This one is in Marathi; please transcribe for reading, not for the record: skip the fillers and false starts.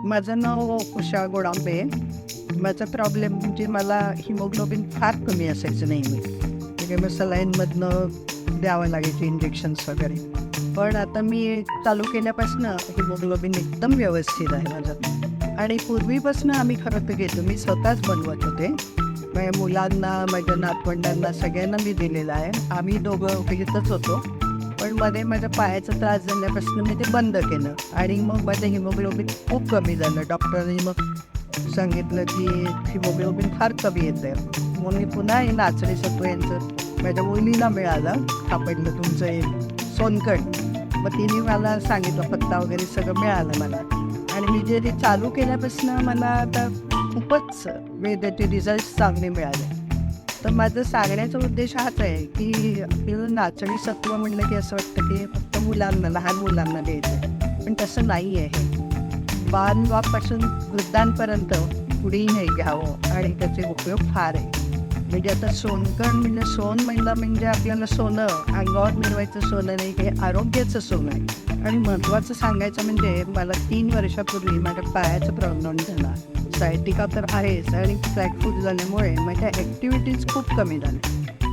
माझं नाव उषा गोडांबे. माझा प्रॉब्लेम म्हणजे मला हिमोग्लोबिन फार कमी असायचं नेहमी. म्हणजे मग सलाईनमधनं द्यावं लागायचे इंजेक्शन्स वगैरे. पण आता मी चालू केल्यापासून हिमोग्लोबिन एकदम व्यवस्थित आहे माझं. आणि पूर्वीपासून आम्ही खरं तर घेतो. मी स्वतःच बनवत होते. माझ्या मुलांना, माझ्या नातवंडांना सगळ्यांना मी दिलेलं आहे. आम्ही दोघं घेतच होतो. पण मध्ये माझ्या पायाचा त्रास झाल्यापासून मी ते बंद केलं आणि मग माझं हिमोग्लोबिन खूप कमी झालं. डॉक्टरांनी मग सांगितलं की हिमोग्लोबिन फार कमी येतं आहे. मग मी पुन्हा हे नाचणी सत्व यांचं माझ्या मुलीला मिळालं, सापडलं तुमचं हे सोनकण. मग तिने मला सांगितलं, पत्ता वगैरे सगळं मिळालं मला. आणि मी जे ते चालू केल्यापासून मला आता खूपच त्याचे रिझल्ट चांगले मिळाले. तर माझं सांगण्याचा उद्देश हाच आहे की आपल्याला नाचणी सत्व म्हणलं की असं वाटतं की फक्त मुलांना, लहान मुलांना द्यायचं आहे. पण तसं नाही आहे. बालवापासून वृद्धांपर्यंत कुणीही हे घ्यावं आणि त्याचे उपयोग फार आहे. म्हणजे आता सोनकण म्हणजे सोन म्हणलं म्हणजे आपल्याला सोनं, अंगावर मिळवायचं सोनं नाही, हे आरोग्याचं सोनं आहे. आणि महत्त्वाचं सांगायचं म्हणजे मला 3 वर्षापूर्वी माझ्या पायाचा प्रॉब्लेम झाला. सायटिका तर आहेच आणि फ्लॅट फूट झाल्यामुळे माझ्या ॲक्टिव्हिटीज खूप कमी झाल्या.